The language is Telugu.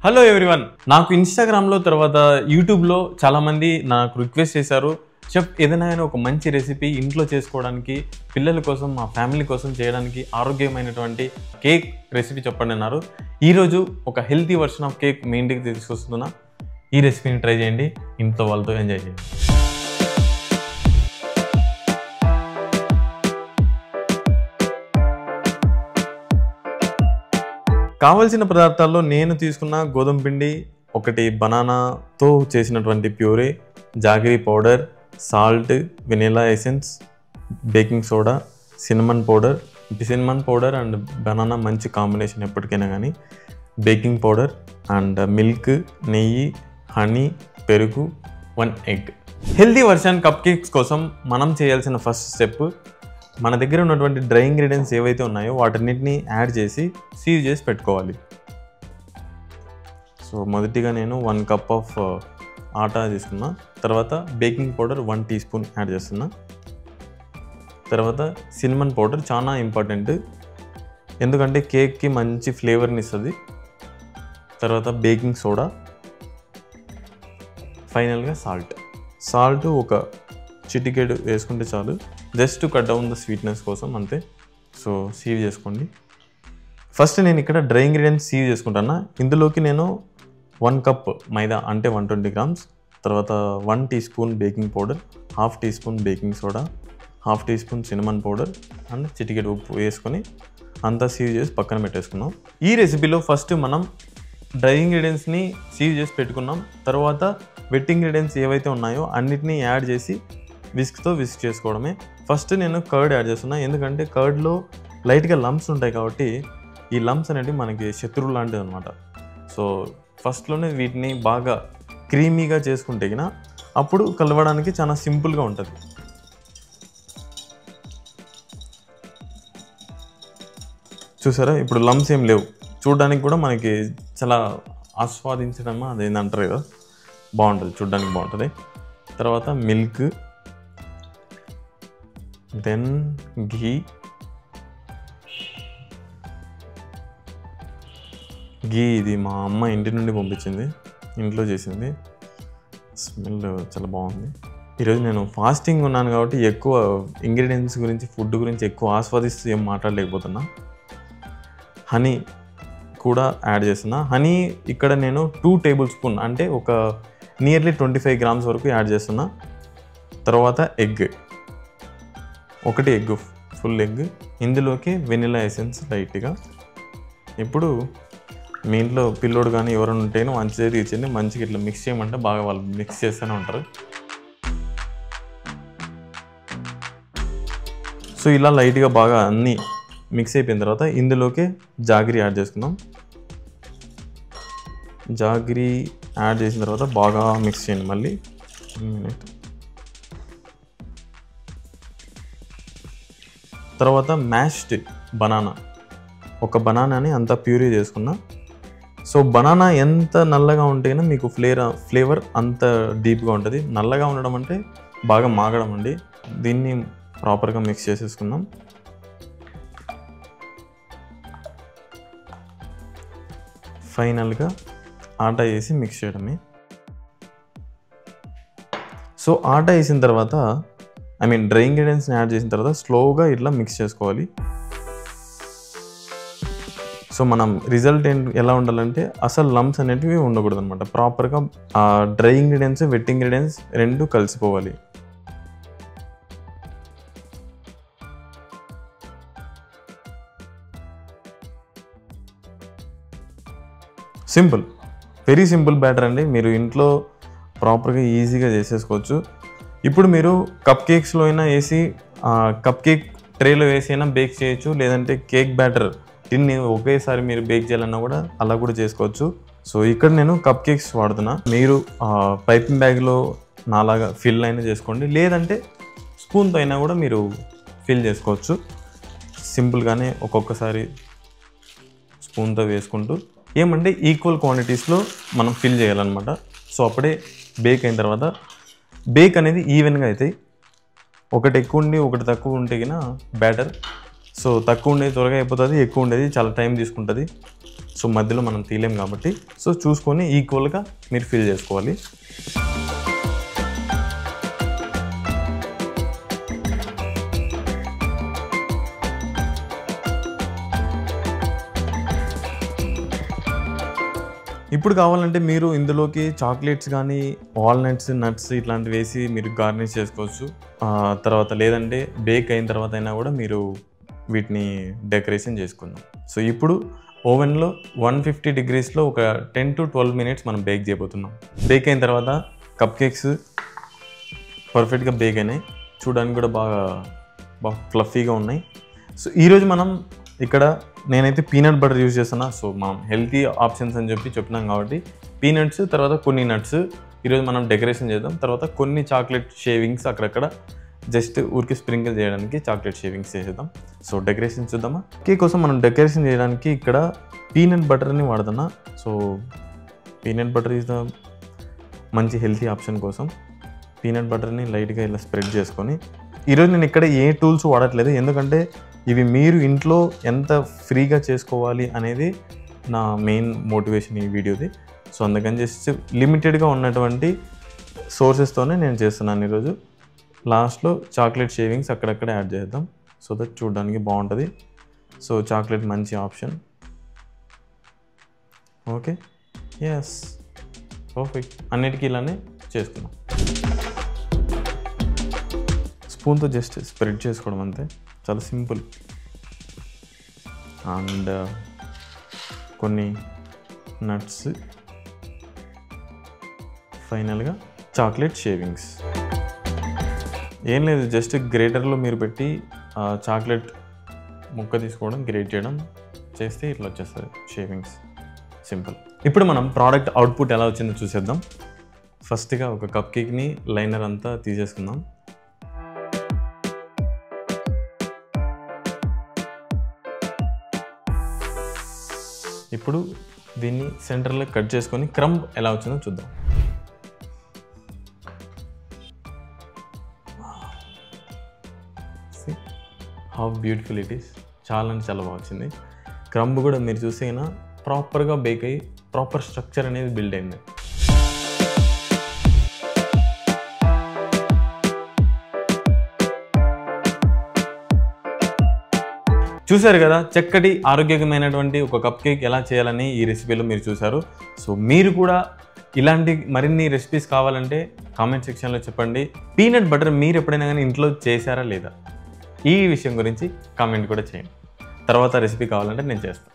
హలో ఎవ్రీవన్, నాకు ఇన్స్టాగ్రామ్లో తర్వాత యూట్యూబ్లో చాలామంది నాకు రిక్వెస్ట్ చేశారు, చెఫ్ ఏదైనా ఒక మంచి రెసిపీ ఇంట్లో చేసుకోవడానికి, పిల్లల కోసం, మా ఫ్యామిలీ కోసం చేయడానికి ఆరోగ్యమైనటువంటి కేక్ రెసిపీ చెప్పండి అన్నారు. ఈరోజు ఒక హెల్తీ వర్షన్ ఆఫ్ కేక్ మీ ఇంటికి తీసుకొస్తున్నా. ఈ రెసిపీని ట్రై చేయండి, ఇంట్లో వాళ్ళతో ఎంజాయ్ చేయండి. కావాల్సిన పదార్థాల్లో నేను తీసుకున్న గోధుమ పిండి, ఒకటి బనానాతో చేసినటువంటి puree, jaggery powder, salt, vanilla essence, baking soda, cinnamon powder and banana మంచి కాంబినేషన్ ఎప్పటికైనా కానీ, బేకింగ్ పౌడర్ అండ్ మిల్క్, నెయ్యి, హనీ, పెరుగు, 1 egg. Healthy version cup cakes కోసం మనం చేయాల్సిన ఫస్ట్ స్టెప్, మన దగ్గర ఉన్నటువంటి డ్రై ఇంగ్రీడియంట్స్ ఏవైతే ఉన్నాయో వాటన్నిటిని యాడ్ చేసి సీవ్ చేసి పెట్టుకోవాలి. సో మొదటిగా నేను 1 కప్ ఆఫ్ ఆటా తీసుకున్నా. తర్వాత baking powder 1 teaspoon add చేస్తున్నా. తర్వాత సిన్నమన్ పౌడర్ చాలా ఇంపార్టెంట్, ఎందుకంటే కేక్కి మంచి ఫ్లేవర్ని ఇస్తుంది. తర్వాత బేకింగ్ సోడా, ఫైనల్గా సాల్ట్ ఒక చిటికెడు వేసుకుంటే చాలు, just to cut down the sweetness కోసం అంతే. సో సీవ్ చేసుకోండి. ఫస్ట్ నేను ఇక్కడ డ్రై ఇంగ్రీడియంట్స్ సీవ్ చేసుకుంటాను. ఇందులోకి నేను 1 కప్ మైదా అంటే 120 గ్రామ్స్, తర్వాత 1 teaspoon baking powder, 1/2 teaspoon baking soda, 1/2 teaspoon cinnamon powder and చిటికెడు ఉప్పు వేసుకొని అంతా సీవ్ చేసి పక్కన పెట్టేసుకున్నాం. ఈ రెసిపీలో ఫస్ట్ మనం డ్రై ఇంగ్రీడియంట్స్ని సీవ్ చేసి పెట్టుకున్నాం. తర్వాత వెట్ ఇంగ్రీడియంట్స్ ఏవైతే ఉన్నాయో అన్నిటినీ యాడ్ చేసి విస్క్ చేసుకోవడమే. ఫస్ట్ నేను కర్డ్ యాడ్ చేస్తున్నా, ఎందుకంటే కర్డ్లో లైట్గా లంప్స్ ఉంటాయి కాబట్టి ఈ లంప్స్ అనేవి మనకి శత్రువు లాంటిది అనమాట. సో ఫస్ట్లోనే వీటిని బాగా క్రీమీగా చేసుకుంటే అప్పుడు కలవడానికి చాలా సింపుల్గా ఉంటుంది. చూసారా, ఇప్పుడు లంప్స్ ఏం లేవు, చూడడానికి కూడా మనకి చాలా ఆస్వాదించడం అదేంటంటారు కదా, బాగుంటుంది, చూడడానికి బాగుంటుంది. తర్వాత మిల్క్, దెన్ ఘీ ఇది మా అమ్మ ఇంటి నుండి పంపించింది, ఇంట్లో చేసింది, స్మెల్ చాలా బాగుంది. ఈరోజు నేను ఫాస్టింగ్ ఉన్నాను కాబట్టి ఎక్కువ ఇంగ్రీడియంట్స్ గురించి, ఫుడ్ గురించి ఎక్కువ ఆస్వాదిస్తూ ఏం మాట్లాడలేకపోతున్నా. హనీ కూడా యాడ్ చేస్తున్నా. హనీ ఇక్కడ నేను 2 టేబుల్ స్పూన్ అంటే ఒక నియర్లీ 25 గ్రామ్స్ వరకు యాడ్ చేస్తున్నా. తర్వాత ఎగ్, 1 ఎగ్, ఫుల్ ఎగ్. ఇందులోకి వెనిలా ఎసెన్స్ లైట్గా. ఇప్పుడు మీ ఇంట్లో పిల్లోడు కానీ ఎవరైనా ఉంటేనో మంచిగా తీర్చండి, మంచిగా ఇట్లా మిక్స్ చేయమంటే బాగా వాళ్ళు మిక్స్ చేస్తూనే ఉంటారు. సో ఇలా లైట్గా బాగా అన్నీ మిక్స్ అయిపోయిన తర్వాత ఇందులోకి జాగరీ యాడ్ చేసుకుందాం. జాగరీ యాడ్ చేసిన తర్వాత బాగా మిక్స్ చేయండి. మళ్ళీ 1 మినిట్. తర్వాత మ్యాష్డ్ బనానా, ఒక బనానాని అంతా ప్యూరీ చేసుకున్నా. సో బనానా ఎంత నల్లగా ఉంటేనే మీకు ఫ్లేవర్ అంత డీప్గా ఉంటుంది. నల్లగా ఉండడం అంటే బాగా మాగడం అండి. దీన్ని ప్రాపర్గా మిక్స్ చేసేసుకుందాం. ఫైనల్గా ఆటా వేసి మిక్స్ చేయడమే. సో ఆటా వేసిన తర్వాత డ్రై ఇంగ్రీడియంట్స్ని యాడ్ చేసిన తర్వాత స్లోగా ఇట్లా మిక్స్ చేసుకోవాలి. సో మనం రిజల్ట్ ఎలా ఉండాలంటే అసలు లంప్స్ అనేటివి ఉండకూడదు అనమాట. ప్రాపర్గా ఆ డ్రై ఇంగ్రీడియంట్స్, వెట్ ఇంగ్రీడియంట్స్ 2 కలిసిపోవాలి. సింపుల్, వెరీ సింపుల్ బ్యాటర్ అండి. మీరు ఇంట్లో ప్రాపర్గా ఈజీగా చేసేసుకోవచ్చు. ఇప్పుడు మీరు కప్ కేక్స్లో అయినా వేసి కప్ కేక్ ట్రేలో వేసి అయినా బేక్ చేయొచ్చు, లేదంటే కేక్ బ్యాటర్ టిన్ని ఒకేసారి మీరు బేక్ చేయాలన్నా కూడా అలా కూడా చేసుకోవచ్చు. సో ఇక్కడ నేను కప్ కేక్స్ వాడుతున్నా. మీరు పైపింగ్ బ్యాగ్లో నాలాగా ఫిల్ అయినా చేసుకోండి, లేదంటే స్పూన్తో అయినా కూడా మీరు ఫిల్ చేసుకోవచ్చు. సింపుల్గానే ఒక్కొక్కసారి స్పూన్తో వేసుకుంటూ ఏమంటే ఈక్వల్ క్వాంటిటీస్లో మనం ఫిల్ చేయాలన్నమాట. సో అప్పుడే బేక్ అయిన తర్వాత బేక్ అనేది ఈవెన్గా అవుతాయి. ఒకటి ఎక్కువ ఉండి ఒకటి తక్కువ ఉంటే బ్యాటర్ సో తక్కువ ఉండేది త్వరగా అయిపోతుంది, ఎక్కువ ఉండేది చాలా టైం తీసుకుంటుంది. సో మధ్యలో మనం తీయలేం కాబట్టి సో చూసుకొని ఈక్వల్గా మీరు ఫిల్ చేసుకోవాలి. ఇప్పుడు కావాలంటే మీరు ఇందులోకి చాక్లెట్స్ కానీ వాల్నట్స్, నట్స్ ఇట్లాంటివి వేసి మీరు గార్నిష్ చేసుకోవచ్చు. తర్వాత లేదంటే బేక్ అయిన తర్వాత అయినా కూడా మీరు వీటిని డెకరేషన్ చేసుకుందాం. సో ఇప్పుడు ఓవెన్లో 150 degreesలో ఒక 10 to 12 minutes మనం బేక్ చేయబోతున్నాం. బేక్ అయిన తర్వాత కప్ కేక్స్ పర్ఫెక్ట్గా బేక్ అయినాయి, చూడడానికి కూడా బాగా ఫ్లఫీగా ఉన్నాయి. సో ఈరోజు మనం ఇక్కడ నేనైతే పీనట్ బటర్ యూజ్ చేస్తున్నా. సో మనం హెల్తీ ఆప్షన్స్ అని చెప్పినాం కాబట్టి పీనట్స్ తర్వాత కొన్ని నట్స్ ఈరోజు మనం డెకరేషన్ చేద్దాం. తర్వాత కొన్ని చాక్లెట్ షేవింగ్స్ అక్కడక్కడ జస్ట్ ఊరికి స్ప్రింకిల్ చేయడానికి చాక్లెట్ షేవింగ్స్ చేసేద్దాం. సో డెకరేషన్ చూద్దామా. కేక్ కోసం మనం డెకరేషన్ చేయడానికి ఇక్కడ పీనట్ బటర్ని వాడుతున్నా. So peanut butter is the మంచి హెల్తీ ఆప్షన్ కోసం పీనట్ బటర్ని లైట్గా ఇలా స్ప్రెడ్ చేసుకొని, ఈరోజు నేను ఇక్కడ ఏ టూల్స్ వాడట్లేదు, ఎందుకంటే ఇవి మీరు ఇంట్లో ఎంత ఫ్రీగా చేసుకోవాలి అనేది నా మెయిన్ మోటివేషన్ ఈ వీడియోది. సో అందుకని జస్ట్ లిమిటెడ్గా ఉన్నటువంటి సోర్సెస్తోనే నేను చేస్తున్నాను ఈరోజు. లాస్ట్లో చాక్లెట్ షేవింగ్స్ అక్కడక్కడ యాడ్ చేద్దాం సో దట్ చూడడానికి బాగుంటుంది. సో చాక్లెట్ మంచి ఆప్షన్. Okay, yes, perfect. అన్నిటికీ ఇలానే చేసుకున్నాం. స్పూన్తో జస్ట్ స్ప్రెడ్ చేసుకోవడం అంతే, చాలా సింపుల్. అండ్ కొన్ని నట్స్, ఫైనల్గా చాక్లెట్ షేవింగ్స్. ఏం లేదు, జస్ట్ గ్రేటర్లో మీరు పెట్టి చాక్లెట్ ముక్క తీసుకోవడం, గ్రేట్ చేయడం చేస్తే ఇట్లా వచ్చేస్తుంది షేవింగ్స్. సింపుల్. ఇప్పుడు మనం ప్రోడక్ట్ అవుట్పుట్ ఎలా వచ్చిందో చూసేద్దాం. ఫస్ట్గా ఒక కప్ కేక్ని లైనర్ అంతా తీసేసుకుందాం. ఇప్పుడు దీన్ని సెంటర్లో కట్ చేసుకొని క్రంబ్ ఎలా వచ్చిందో చూద్దాం. How beautiful it is. చాలా అంటే చాలా బాగా వచ్చింది. క్రంబ్ కూడా మీరు చూసేనా ప్రాపర్గా బేక్ అయ్యి ప్రాపర్ స్ట్రక్చర్ అనేది బిల్డ్ అయింది. చూసారు కదా, చక్కటి ఆరోగ్యకరమైనటువంటి ఒక కప్ కేక్ ఎలా చేయాలని ఈ రెసిపీలో మీరు చూసారు. సో మీరు కూడా ఇలాంటి మరిన్ని రెసిపీస్ కావాలంటే కామెంట్ సెక్షన్లో చెప్పండి. పీనట్ బటర్ మీరు ఎప్పుడైనా కానీ ఇంట్లో చేశారా లేదా, ఈ విషయం గురించి కామెంట్ కూడా చేయండి. తర్వాత రెసిపీ కావాలంటే నేను చేస్తాను.